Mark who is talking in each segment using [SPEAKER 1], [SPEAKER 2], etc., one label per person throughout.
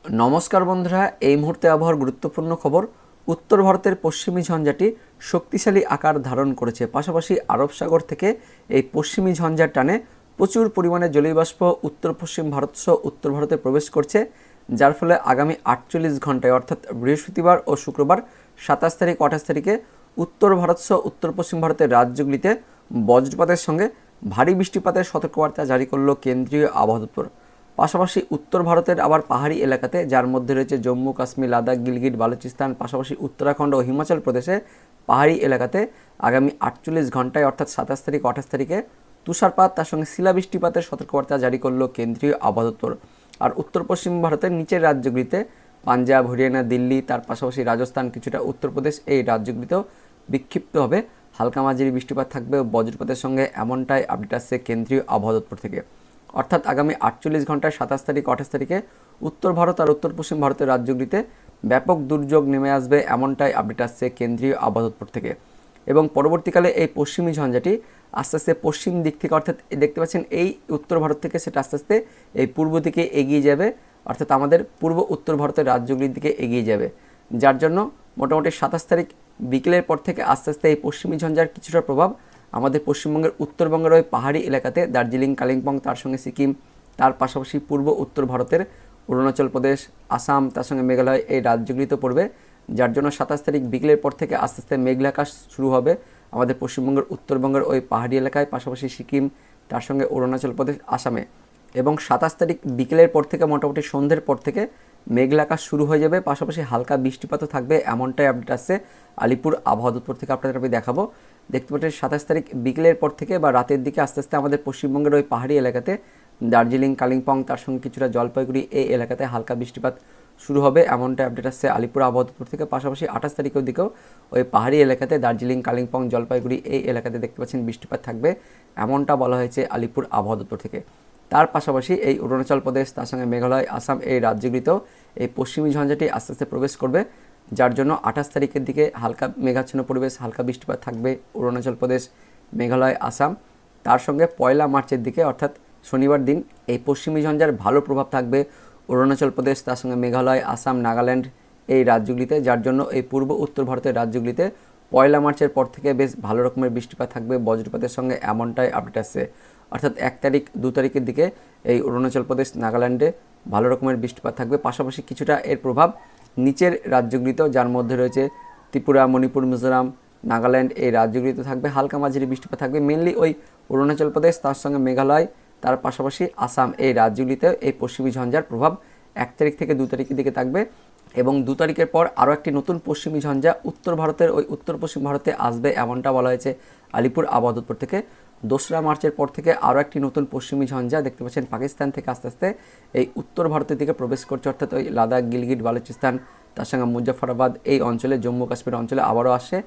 [SPEAKER 1] নমস্কার বন্ধুরা, এই মুহূর্তে আবহাওয়ার গুরুত্বপূর্ণ খবর। উত্তর ভারতের পশ্চিমী ঝঞ্ঝাটি শক্তিশালী আকার ধারণ করেছে। পাশাপাশি আরব সাগর থেকে এই পশ্চিমী ঝঞ্ঝার টানে প্রচুর পরিমাণে জলীয় বাষ্প উত্তর পশ্চিম ভারত সহ উত্তর ভারতে প্রবেশ করছে, যার ফলে আগামী 48 ঘন্টায় অর্থাৎ বৃহস্পতিবার ও শুক্রবার 27 তারিখ 28 তারিখে উত্তর ভারত সহ উত্তর পশ্চিম ভারতের রাজ্যগুলিতে বজ্রপাতের সঙ্গে ভারী বৃষ্টিপাতের সতর্কবার্তা জারি করল কেন্দ্রীয় আবহাওয়া দপ্তর। পাশাপাশি উত্তর ভারতের আবার পাহাড়ি এলাকাতে, যার মধ্যে রয়েছে জম্মু কাশ্মীর, লাদাখ, গিলগিট, বালুচিস্তান, পাশাপাশি উত্তরাখণ্ড ও হিমাচল প্রদেশে পাহাড়ি এলাকাতে আগামী 48 ঘন্টায় অর্থাৎ 27 তারিখ 28 তারিখে তুষারপাত তার সঙ্গে শিলাবৃষ্টিপাতের সতর্কবার্তা জারি করল কেন্দ্রীয় আবহাওয়া দপ্তর। আর উত্তর পশ্চিম ভারতের নিচের রাজ্যগুলিতে পাঞ্জাব, হরিয়ানা, দিল্লি, তার পাশাপাশি রাজস্থান, কিছুটা উত্তরপ্রদেশ, এই রাজ্যগুলিতেও বিক্ষিপ্তভাবে হালকা মাঝারি বৃষ্টিপাত থাকবে বজ্রপাতের সঙ্গে, এমনটাই আপডেট আসছে কেন্দ্রীয় আবহাওয়া দপ্তর থেকে। অর্থাৎ আগামী 48 ঘন্টায় 27 তারিখ 28 তারিখে উত্তর ভারত আর উত্তর পশ্চিম ভারতের রাজ্যগুলিতে ব্যাপক দুর্যোগ নেমে আসবে, এমনটাই আপডেট আসছে কেন্দ্রীয় আবহাওয়া দপ্তর থেকে। এবং পরবর্তীকালে এই পশ্চিমী ঝঞ্ঝাটি আস্তে আস্তে পশ্চিম দিক থেকে, অর্থাৎ দেখতে পাচ্ছেন এই উত্তর ভারত থেকে সেটা আস্তে আস্তে এই পূর্ব দিকে এগিয়ে যাবে, অর্থাৎ আমাদের পূর্ব উত্তর ভারতের রাজ্যগুলির দিকে এগিয়ে যাবে, যার জন্য মোটামুটি 27 তারিখ বিকেলের পর থেকে আস্তে আস্তে এই পশ্চিমী ঝঞ্ঝার কিছুটা প্রভাব আমাদের পশ্চিমবঙ্গের উত্তরবঙ্গের ওই পাহাড়ি এলাকাতে দার্জিলিং, কালিম্পং, তার সঙ্গে সিকিম, তার পাশাপাশি পূর্ব উত্তর ভারতের অরুণাচল প্রদেশ, আসাম, তার সঙ্গে মেঘালয়, এই রাজ্যগুলিতে পড়বে, যার জন্য 27 তারিখ বিকেলের পর থেকে আস্তে আস্তে মেঘলাকাশ শুরু হবে আমাদের পশ্চিমবঙ্গের উত্তরবঙ্গের ওই পাহাড়ি এলাকায়, পাশাপাশি সিকিম, তার সঙ্গে অরুণাচল প্রদেশ, আসামে। এবং 27 তারিখ বিকেলের পর থেকে মোটামুটি সন্ধ্যের পর থেকে মেঘলাকাশ শুরু হয়ে যাবে, পাশাপাশি হালকা বৃষ্টিপাতও থাকবে, এমনটাই আপডেট আসছে আলিপুর আবহাওয়া দপ্তর থেকে। আপনাদের আমি দেখাবো, দেখতে পাচ্ছেন 27 তারিখ বিকেলের পর থেকে বা রাতের দিকে আস্তে আস্তে আমাদের পশ্চিমবঙ্গের ওই পাহাড়ি এলাকাতে দার্জিলিং, কালিম্পং, তার সঙ্গে কিছুটা জলপাইগুড়ি, এই এলাকাতে হালকা বৃষ্টিপাত শুরু হবে, এমনটা আপডেট আসছে আলিপুর আবহাওয়া দপ্তর থেকে। পাশাপাশি 28 তারিখের দিকেও ওই পাহাড়ি এলাকাতে দার্জিলিং, কালিম্পং, জলপাইগুড়ি, এই এলাকাতে দেখতে পাচ্ছেন বৃষ্টিপাত থাকবে, এমনটা বলা হয়েছে আলিপুর আবহাওয়া দপ্তর থেকে। তার পাশাপাশি এই অরুণাচল প্রদেশ, তার সঙ্গে মেঘালয়, আসাম, এই রাজ্যগুলিতেও এই পশ্চিমী ঝঞ্ঝাটি আস্তে আস্তে প্রবেশ করবে, যার জন্য 28 তারিখের দিকে হালকা মেঘাচ্ছন্ন পরিবেশ, হালকা বৃষ্টিপাত থাকবে অরুণাচল প্রদেশ, মেঘালয়, আসাম। তার সঙ্গে 1 মার্চের দিকে অর্থাৎ শনিবার দিন এই পশ্চিমী ঝঞ্ঝার ভালো প্রভাব থাকবে অরুণাচল প্রদেশ, তার সঙ্গে মেঘালয়, আসাম, নাগাল্যান্ড, এই রাজ্যগুলিতে, যার জন্য এই পূর্ব উত্তর ভারতের রাজ্যগুলিতে 1 মার্চের পর থেকে বেশ ভালো রকমের বৃষ্টিপাত থাকবে বজ্রপাতের সঙ্গে, এমনটাই আপডেট আসছে। অর্থাৎ 1 তারিখ 2 তারিখের দিকে এই অরুণাচল প্রদেশ, নাগাল্যান্ডে ভালো রকমের বৃষ্টিপাত থাকবে, পাশাপাশি কিছুটা এর প্রভাব নিচের রাজ্যগুলিতেও, যার মধ্যে রয়েছে ত্রিপুরা, মণিপুর, মিজোরাম, নাগাল্যান্ড, এই রাজ্যগুলিতে থাকবে হালকা মাঝারি বৃষ্টিপাত থাকবে। মেনলি ওই অরুণাচল প্রদেশ, তার সঙ্গে মেঘালয়, তার পাশাপাশি আসাম, এই রাজ্যগুলিতে এই পশ্চিমী ঝঞ্ঝার প্রভাব 1 তারিখ থেকে 2 তারিখের দিকে থাকবে। এবং 2 তারিখের পর আরও একটি নতুন পশ্চিমী ঝঞ্ঝা উত্তর ভারতের ওই উত্তর পশ্চিম ভারতে আসবে, এমনটা বলা হয়েছে আলিপুর আবহাওয়া দপ্তর থেকে। 2 মার্চের পর থেকে আরও একটি নতুন পশ্চিমী ঝঞ্ঝা দেখতে পাচ্ছেন পাকিস্তান থেকে আস্তে আস্তে এই উত্তর ভারতের দিকে প্রবেশ করছে, অর্থাৎ ওই লাদাখ, গিলগিট, বালুচিস্তান, তার সঙ্গে মুজফ্ফরাবাদ, এই অঞ্চলে, জম্মু কাশ্মীর অঞ্চলে আবারও আসে,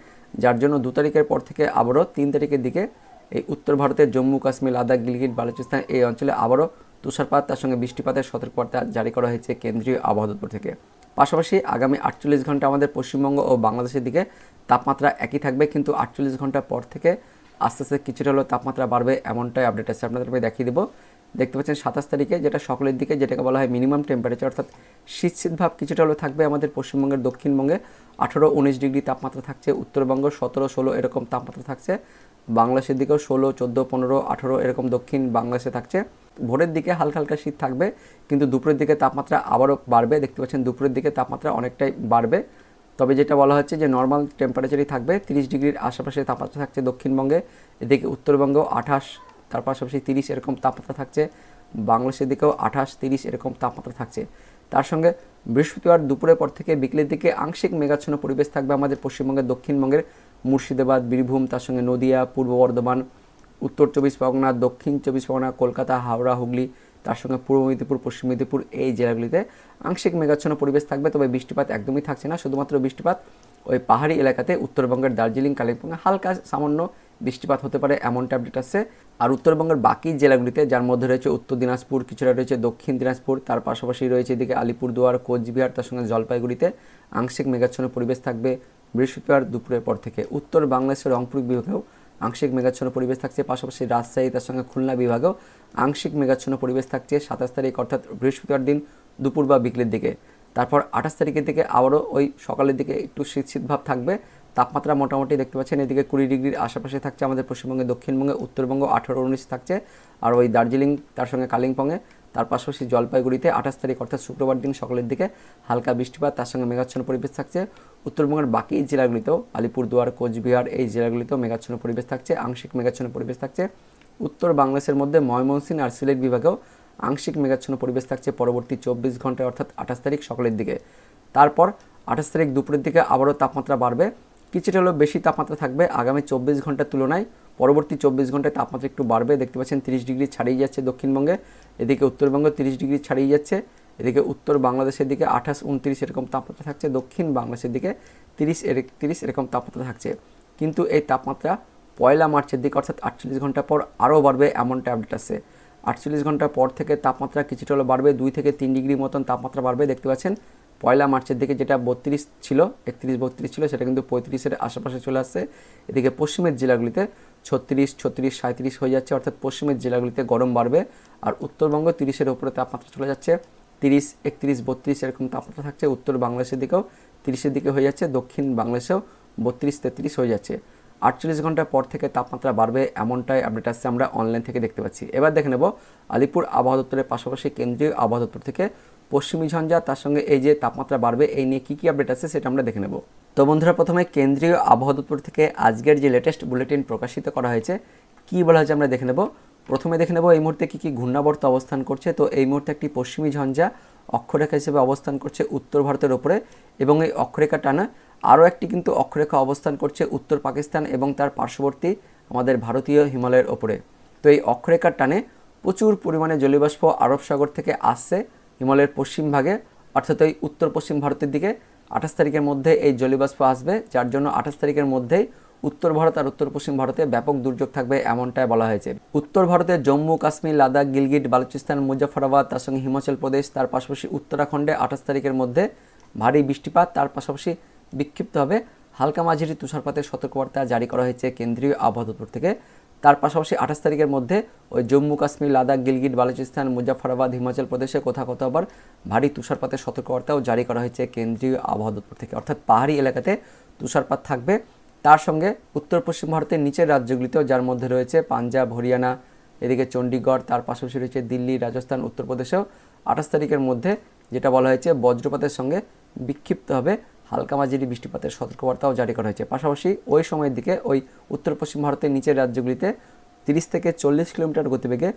[SPEAKER 1] যার জন্য 2 তারিখের পর থেকে আবারও 3 তারিখের দিকে এই উত্তর ভারতের জম্মু কাশ্মীর, লাদাখ, গিলগিট, বালুচিস্তান, এই অঞ্চলে আবারও তুষারপাত তার সঙ্গে বৃষ্টিপাতের সতর্কবার্তা জারি করা হয়েছে কেন্দ্রীয় আবহাওয়া দপ্তর থেকে। পাশাপাশি আগামী 48 ঘন্টা আমাদের পশ্চিমবঙ্গ ও বাংলাদেশের দিকে তাপমাত্রা একই থাকবে, কিন্তু 48 ঘন্টা পর থেকে আস্তে আস্তে কিছুটা হলেও তাপমাত্রা বাড়বে, এমনটাই আপডেট আছে। আপনাদের আমি দেখিয়ে দেবো, দেখতে পাচ্ছেন 27 তারিখে যেটা সকলের দিকে, যেটাকে বলা হয় মিনিমাম টেম্পারেচার, অর্থাৎ শীত ভাব কিছুটা হলেও থাকবে আমাদের পশ্চিমবঙ্গের দক্ষিণবঙ্গে 18-19 ডিগ্রি তাপমাত্রা থাকছে, উত্তরবঙ্গ 17-16 এরকম তাপমাত্রা থাকছে, বাংলাদেশের দিকেও 16, 14, 15, 18 এরকম দক্ষিণ বাংলাদেশে থাকছে। ভোরের দিকে হালকা হালকা শীত থাকবে, কিন্তু দুপুরের দিকে তাপমাত্রা আবারও বাড়বে, দেখতে পাচ্ছেন দুপুরের দিকে তাপমাত্রা অনেকটাই বাড়বে। তবে যেটা বলা হচ্ছে যে নর্মাল টেম্পারেচারই থাকবে, 30 ডিগ্রির আশেপাশে তাপমাত্রা থাকছে দক্ষিণবঙ্গে, এদিকে উত্তরবঙ্গেও 28, তার পাশাপাশি 30 এরকম তাপমাত্রা থাকছে, বাংলাদেশের দিকেও 28, 30 এরকম তাপমাত্রা থাকছে। তার সঙ্গে বৃহস্পতিবার দুপুরের পর থেকে বিকেলের দিকে আংশিক মেঘাচ্ছন্ন পরিবেশ থাকবে আমাদের পশ্চিমবঙ্গের দক্ষিণবঙ্গের মুর্শিদাবাদ, বীরভূম, তার সঙ্গে নদিয়া, পূর্ব বর্ধমান, উত্তর 24 পরগনা, দক্ষিণ 24 পরগনা, কলকাতা, হাওড়া, হুগলি, তার সঙ্গে পূর্ব মেদিনীপুর, পশ্চিম মেদিনীপুর, এই জেলাগুলিতে আংশিক মেঘাচ্ছন্ন পরিবেশ থাকবে। তবে বৃষ্টিপাত একদমই থাকছে না, শুধুমাত্র বৃষ্টিপাত ওই পাহাড়ি এলাকাতে উত্তরবঙ্গের দার্জিলিং, কালিম্পংয়ে হালকা সামান্য বৃষ্টিপাত হতে পারে, এমনটা আপডেট আসছে। আর উত্তরবঙ্গের বাকি জেলাগুলিতে, যার মধ্যে রয়েছে উত্তর দিনাজপুর, কিছুটা রয়েছে দক্ষিণ দিনাজপুর, তার পাশাপাশি রয়েছে এদিকে আলিপুরদুয়ার, কোচবিহার, তার সঙ্গে জলপাইগুড়িতে আংশিক মেঘাচ্ছন্ন পরিবেশ থাকবে বৃহস্পতিবার দুপুরের পর থেকে। উত্তর বাংলাদেশের রংপুর বিভাগেও আংশিক মেঘাচ্ছন্ন পরিবেশ থাকছে, পাশাপাশি রাজশাহী, তার সঙ্গে খুলনা বিভাগেও আংশিক মেঘাচ্ছন্ন পরিবেশ থাকছে 27 তারিখ অর্থাৎ বৃহস্পতিবার দিন দুপুর বা বিকেলের দিকে। তারপর 28 তারিখের দিকে আবারও ওই সকালের দিকে একটু শীত শীত ভাব থাকবে। তাপমাত্রা মোটামুটি দেখতে পাচ্ছেন এদিকে 20 ডিগ্রির আশেপাশে থাকছে আমাদের পশ্চিমবঙ্গে, দক্ষিণবঙ্গে, উত্তরবঙ্গ 18-19 থাকছে। আর ওই দার্জিলিং তার সঙ্গে কালিম্পংয়ে, তার পাশাপাশি জলপাইগুড়িতে 28 তারিখ অর্থাৎ শুক্রবার দিন সকালের দিকে হালকা বৃষ্টিপাত, তার সঙ্গে মেঘাচ্ছন্ন পরিবেশ থাকছে। উত্তরবঙ্গের বাকি জেলাগুলিতেও আলিপুরদুয়ার, কোচবিহার এই জেলাগুলিতেও মেঘাচ্ছন্ন পরিবেশ থাকছে, আংশিক মেঘাচ্ছন্ন পরিবেশ থাকছে। উত্তর বাংলাদেশের মধ্যে ময়মনসিংহ আর সিলেট বিভাগেও আংশিক মেঘাচ্ছন্ন পরিবেশ থাকছে পরবর্তী 24 ঘন্টায় অর্থাৎ 28 তারিখ সকালের দিকে। তারপর 28 তারিখ দুপুরের দিকে আবারও তাপমাত্রা বাড়বে, কিছুটা হলেও বেশি তাপমাত্রা থাকবে আগামী 24 ঘন্টার তুলনায়। পরবর্তী 24 ঘন্টায় তাপমাত্রা একটু বাড়বে, দেখতে পাচ্ছেন 30 ডিগ্রি ছাড়িয়ে যাচ্ছে দক্ষিণবঙ্গে, এদিকে উত্তরবঙ্গে 30 ডিগ্রি ছাড়িয়ে যাচ্ছে, এদিকে উত্তর বাংলাদেশের দিকে 28-29 এরকম তাপমাত্রা থাকছে, দক্ষিণ বাংলাদেশের দিকে 30 এরকম তাপমাত্রা থাকছে। কিন্তু এই তাপমাত্রা 1 মার্চের দিকে অর্থাৎ 48 ঘন্টা পর আরও বাড়বে এমনটা আপডেট আছে। 48 ঘন্টা পর থেকে তাপমাত্রা কিছুটা হলে বাড়বে, 2 থেকে 3 ডিগ্রি মতন তাপমাত্রা বাড়বে। দেখতে পাচ্ছেন 1 মার্চের দিকে যেটা 32 ছিল, 31-32 ছিল, সেটা কিন্তু 35-এর আশেপাশে চলে আসছে। এদিকে পশ্চিমের জেলাগুলিতে 36, 37 হয়ে যাচ্ছে, অর্থাৎ পশ্চিমের জেলাগুলিতে গরম বাড়বে। আর উত্তরবঙ্গ 30-এর উপরে তাপমাত্রা চলে যাচ্ছে, 30, 31, 32 এরকম তাপমাত্রা থাকছে। উত্তর বাংলাদেশের দিকেও 30-এর দিকে হয়ে যাচ্ছে, দক্ষিণ বাংলাদেশেও 32, 33 হয়ে যাচ্ছে। 48 ঘন্টা পর থেকে তাপমাত্রা বাড়বে এমনটাই আপডেট আসছে, আমরা অনলাইন থেকে দেখতে পাচ্ছি। এবার দেখে নেব আলিপুর আবহাওয়া দপ্তরের পাশাপাশি কেন্দ্রীয় আবহাওয়া দপ্তর থেকে পশ্চিমী ঝঞ্ঝা, তার সঙ্গে এই যে তাপমাত্রা বাড়বে এই নিয়ে কী কী আপডেট আছে সেটা আমরা দেখে নেব। তো বন্ধুরা, প্রথমে কেন্দ্রীয় আবহাওয়া দপ্তর থেকে আজকের যে লেটেস্ট বুলেটিন প্রকাশিত করা হয়েছে কী বলা হয়েছে আমরা দেখে নেব। প্রথমে দেখে নেব এই মুহূর্তে কী কী ঘূর্ণাবর্ত অবস্থান করছে। তো এই মুহূর্তে একটি পশ্চিমী ঝঞ্ঝা অক্ষরেখা হিসেবে অবস্থান করছে উত্তর ভারতের ওপরে, এবং এই অক্ষরেখা টানা আরও একটি কিন্তু অক্ষরেখা অবস্থান করছে উত্তর পাকিস্তান এবং তার পার্শ্ববর্তী আমাদের ভারতীয় হিমালয়ের ওপরে। তো এই অক্ষরেখার টানে প্রচুর পরিমাণে জলীয়বাষ্প আরব সাগর থেকে আসছে হিমালয়ের পশ্চিম ভাগে, অর্থাৎ ওই উত্তর পশ্চিম ভারতের দিকে 28 তারিখের মধ্যে এই জলীয়বাষ্প আসবে, যার জন্য 28 তারিখের মধ্যেই উত্তর ভারত আর উত্তর পশ্চিম ভারতে ব্যাপক দুর্যোগ থাকবে এমনটাই বলা হয়েছে। উত্তর ভারতের জম্মু কাশ্মীর, লাদাখ, গিলগিট, বালুচিস্তান, মুজাফফরাবাদ, তার সঙ্গে হিমাচল প্রদেশ, তার পাশাপাশি উত্তরাখণ্ডে 28 তারিখের মধ্যে ভারী বৃষ্টিপাত, তার পাশাপাশি বিক্ষিপ্তভাবে হালকা মাঝারি তুষারপাতের সতর্কবার্তা জারি করা হয়েছে কেন্দ্রীয় আবহাওয়া দপ্তর থেকে। তার পাশাপাশি 28 তারিখের মধ্যে ওই জম্মু কাশ্মীর, লাদাখ, গিলগিট, বালুচিস্তান, মুজাফফরাবাদ, হিমাচল প্রদেশে কোথাও কোথাও আবার ভারী তুষারপাতের সতর্কবার্তাও জারি করা হয়েছে কেন্দ্রীয় আবহাওয়া দপ্তর থেকে, অর্থাৎ পাহাড়ি এলাকাতে তুষারপাত থাকবে। তার সঙ্গে উত্তর পশ্চিম ভারতের নিচের রাজ্যগুলিতেও, যার মধ্যে রয়েছে পাঞ্জাব, হরিয়ানা, এদিকে চণ্ডীগড়, তার পাশাপাশি রয়েছে দিল্লি, রাজস্থান, উত্তরপ্রদেশেও 28 তারিখের মধ্যে যেটা বলা হয়েছে বজ্রপাতের সঙ্গে বিক্ষিপ্তভাবে হালকা মাঝারি বৃষ্টিপাতের সতর্কবার্তাও জারি করা হয়েছে। পাশাপাশি ওই সময়ের দিকে ওই উত্তর পশ্চিম ভারতের নিচের রাজ্যগুলিতে 30 থেকে 40 কিলোমিটার গতিবেগে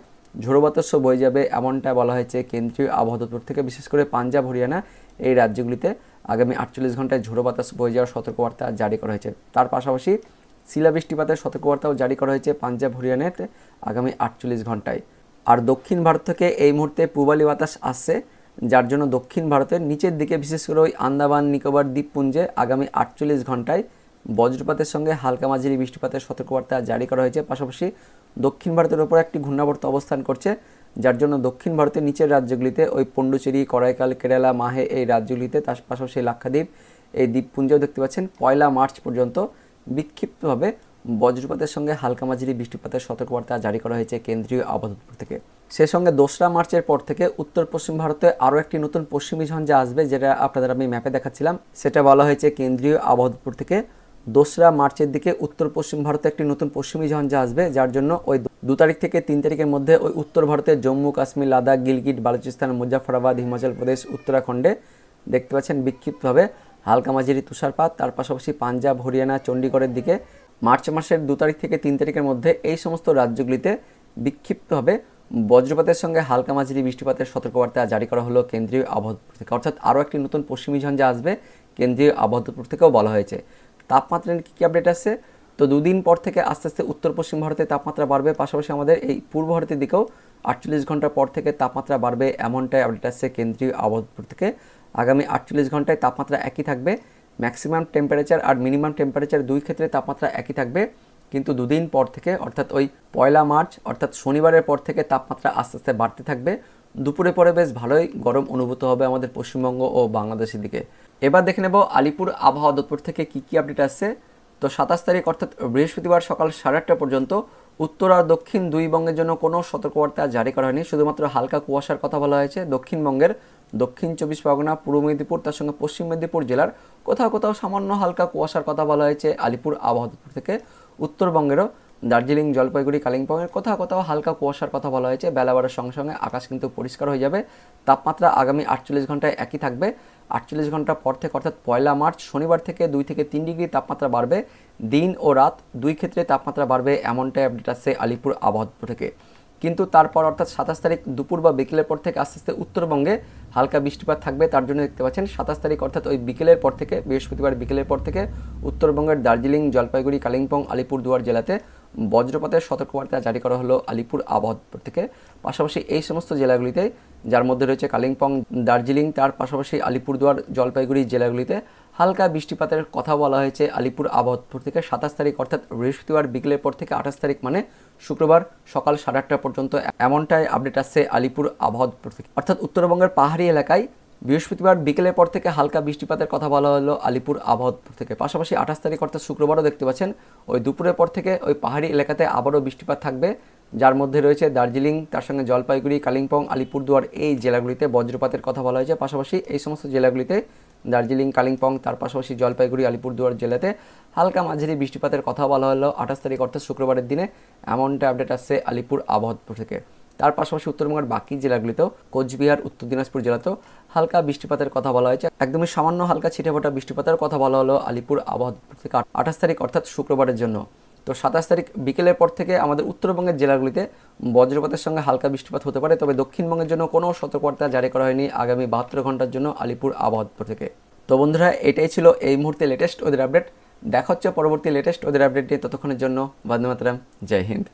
[SPEAKER 1] ঝোড়ো বাতাস বয়ে যাবে এমনটা বলা হয়েছে কেন্দ্রীয় আবহাওয়া দপ্তর থেকে। বিশেষ করে পাঞ্জাব, হরিয়ানা এই রাজ্যগুলিতে আগামী 48 ঘন্টায় ঝোড়ো বাতাস বয়ে যাওয়ার সতর্কবার্তা জারি করা হয়েছে। তার পাশাপাশি শিলা বৃষ্টিপাতের সতর্কবার্তাও জারি করা হয়েছে পাঞ্জাব, হরিয়ানাতে আগামী 48 ঘন্টায়। আর দক্ষিণ ভারত থেকে এই মুহূর্তে পূবালি বাতাস আসছে, যার জন্য দক্ষিণ ভারতের নিচের দিকে বিশেষ করে ওই আন্দামান নিকোবর দ্বীপপুঞ্জে আগামী 48 ঘন্টায় বজ্রপাতের সঙ্গে হালকা মাঝারি বৃষ্টিপাতের সতর্কবার্তা জারি করা হয়েছে। পাশাপাশি দক্ষিণ ভারতের ওপর একটি ঘূর্ণাবর্ত অবস্থান করছে, যার জন্য দক্ষিণ ভারতের নিচের রাজ্যগুলিতে ওই পন্ডুচেরি, করাইকাল, কেরালা, মাহে এই রাজ্যগুলিতে, তার পাশাপাশি লাক্ষাদ্বীপ এই দ্বীপপুঞ্জেও দেখতে পাচ্ছেন 1 মার্চ পর্যন্ত বিক্ষিপ্তভাবে বজ্রপাতের সঙ্গে হালকা মাঝারি বৃষ্টিপাতের সতর্কবার্তা জারি করা হয়েছে কেন্দ্রীয় আবহাওয়া দপ্তর থেকে। সে সঙ্গে 2 মার্চের পর থেকে উত্তর পশ্চিম ভারতে আরও একটি নতুন পশ্চিমী ঝঞ্ঝা আসবে, যেটা আপনাদের আমি ম্যাপে দেখাচ্ছিলাম। সেটা বলা হয়েছে কেন্দ্রীয় আবহাওয়া দপ্তর থেকে 2 মার্চের দিকে উত্তর পশ্চিম ভারতে একটি নতুন পশ্চিমী ঝঞ্ঝা আসবে, যার জন্য ওই 2 তারিখ থেকে 3 তারিখের মধ্যে ওই উত্তর ভারতের জম্মু কাশ্মীর, লাদাখ, গিলগিট, বালুচিস্তান, মুজাফফরাবাদ, হিমাচল প্রদেশ, উত্তরাখণ্ডে দেখতে পাচ্ছেন বিক্ষিপ্তভাবে হালকা মাঝারি তুষারপাত। তার পাশাপাশি পাঞ্জাব, হরিয়ানা, চণ্ডীগড়ের দিকে মার্চ মাসের 2 তারিখ থেকে 3 তারিখের মধ্যে এই সমস্ত রাজ্যগুলিতে বিক্ষিপ্তভাবে বজ্রপাতের সঙ্গে হালকা মাঝারি বৃষ্টিপাতের সতর্কবার্তা জারি করা হলো কেন্দ্রীয় আবহাওয়া দপ্তর থেকে, অর্থাৎ আরও একটি নতুন পশ্চিমী ঝঞ্ঝা আসবে কেন্দ্রীয় আবহাওয়া দপ্তর থেকেও বলা হয়েছে। তাপমাত্রার কী কী আপডেট আসছে, তো 2 দিন পর থেকে আস্তে আস্তে উত্তর পশ্চিম ভারতে তাপমাত্রা বাড়বে, পাশাপাশি আমাদের এই পূর্ব ভারতের দিকেও 48 ঘন্টা পর থেকে তাপমাত্রা বাড়বে এমনটাই আপডেট আসছে কেন্দ্রীয় আবহাওয়া দপ্তর থেকে। আগামী 48 ঘন্টায় তাপমাত্রা একই থাকবে, ম্যাক্সিমাম টেম্পারেচার আর মিনিমাম টেম্পারেচার দুই ক্ষেত্রে তাপমাত্রা একই থাকবে। কিন্তু 2 দিন পর থেকে অর্থাৎ ওই 1 মার্চ অর্থাৎ শনিবারের পর থেকে তাপমাত্রা আস্তে আস্তে বাড়তে থাকবে। দুপুরে পরে বেশ ভালোই গরম অনুভূত হবে আমাদের পশ্চিমবঙ্গ ও বাংলাদেশের দিকে। এবার দেখে নেব আলিপুর আবহাওয়া দপ্তর থেকে কী কী আপডেট আসছে। তো 27 তারিখ অর্থাৎ বৃহস্পতিবার সকাল 8:30 পর্যন্ত উত্তর আর দক্ষিণ দুই বঙ্গের জন্য কোনো সতর্কবার্তা জারি করা হয়নি, শুধুমাত্র হালকা কুয়াশার কথা বলা হয়েছে। দক্ষিণবঙ্গের দক্ষিণ 24 পরগনা, পূর্ব মেদিনীপুর, তার সঙ্গে পশ্চিম মেদিনীপুর জেলার কোথাও কোথাও সামান্য হালকা কুয়াশার কথা বলা হয়েছে আলিপুর আবহাওয়া দপ্তর থেকে। উত্তরবঙ্গেরও দার্জিলিং, জলপাইগুড়ি, কালিম্পংয়ের কোথাও কোথাও হালকা কুয়াশার কথা বলা হয়েছে। বেলা বাড়ার সঙ্গে সঙ্গে আকাশ কিন্তু পরিষ্কার হয়ে যাবে। তাপমাত্রা আগামী 48 ঘন্টায় একই থাকবে। 48 ঘন্টা পর থেকে অর্থাৎ 1 মার্চ শনিবার থেকে 2 থেকে 3 ডিগ্রি তাপমাত্রা বাড়বে। দিন ও রাত দুই ক্ষেত্রে তাপমাত্রা বাড়বে, এমনটাই আপডেট আসছে আলিপুর আবহাওয়া দপ্তর থেকে। কিন্তু তারপর অর্থাৎ 27 তারিখ দুপুর বা বিকেলের পর থেকে আস্তে আস্তে উত্তরবঙ্গে হালকা বৃষ্টিপাত থাকবে। তার জন্য দেখতে পাচ্ছেন 27 তারিখ অর্থাৎ ওই বিকেলের পর থেকে, বৃহস্পতিবার বিকেলের পর থেকে উত্তরবঙ্গের দার্জিলিং, জলপাইগুড়ি, কালিম্পং, আলিপুরদুয়ার জেলাতে বজ্রপাতের সতর্কবার্তা জারি করা হলো আলিপুর আবহাওয়া দপ্তর থেকে। পাশাপাশি এই সমস্ত জেলাগুলিতে, যার মধ্যে রয়েছে কালিম্পং, দার্জিলিং, তার পাশাপাশি আলিপুরদুয়ার, জলপাইগুড়ি জেলাগুলিতে হালকা বৃষ্টিপাতের কথা বলা হয়েছে আলিপুর আবহাওয়া দপ্তর থেকে। 27 তারিখ অর্থাৎ বৃহস্পতিবার বিকেলের পর থেকে 28 তারিখ মানে শুক্রবার সকাল 8:30 পর্যন্ত, এমনটাই আপডেট আসছে আলিপুর আবহাওয়া দপ্তর থেকে। অর্থাৎ উত্তরবঙ্গের পাহাড়ি এলাকায় বৃহস্পতিবার বিকেলের পর থেকে হালকা বৃষ্টিপাতের কথা বলা হলো আলিপুর আবহাওয়া দপ্তর থেকে। পাশাপাশি 28 তারিখ অর্থাৎ শুক্রবারও দেখতে পাচ্ছেন ওই দুপুরের পর থেকে ওই পাহাড়ি এলাকাতে আবারও বৃষ্টিপাত থাকবে, যার মধ্যে রয়েছে দার্জিলিং, তার সঙ্গে জলপাইগুড়ি, কালিম্পং, আলিপুরদুয়ার এই জেলাগুলিতে বজ্রপাতের কথা বলা হয়েছে। পাশাপাশি এই সমস্ত জেলাগুলিতে দার্জিলিং, কালিম্পং, তার পাশাপাশি জলপাইগুড়ি, আলিপুরদুয়ার জেলাতে হালকা মাঝারি বৃষ্টিপাতের কথা বলা হলো 28 তারিখ অর্থাৎ শুক্রবারের দিনে, এমনটা আপডেট আসছে আলিপুর আবহাওয়া দপ্তর থেকে। তার পাশাপাশি উত্তরবঙ্গের বাকি জেলাগুলিতেও, কোচবিহার, উত্তর দিনাজপুর জেলাতেও হালকা বৃষ্টিপাতের কথা বলা হয়েছে। একদমই সামান্য হালকা ছিটেফোঁটা বৃষ্টিপাতের কথা বলা হলো আলিপুর আবহাওয়া দপ্তর থেকে 28 তারিখ অর্থাৎ শুক্রবারের জন্য। তো 27 তারিখ বিকেলের পর থেকে আমাদের উত্তরবঙ্গের জেলাগুলিতে বজ্রপাতের সঙ্গে হালকা বৃষ্টিপাত হতে পারে, তবে দক্ষিণবঙ্গের জন্য কোনো সতর্কবার্তা জারি করা হয়নি আগামী 72 ঘন্টার জন্য আলিপুর আবহাওয়া দপ্তর থেকে। তো বন্ধুরা, এটাই ছিল এই মুহূর্তে লেটেস্ট ওদের আপডেট। দেখা হচ্ছে পরবর্তী লেটেস্ট ওদের আপডেট নিয়ে। ততক্ষণের জন্য বন্দে মাতরম, জয় হিন্দ।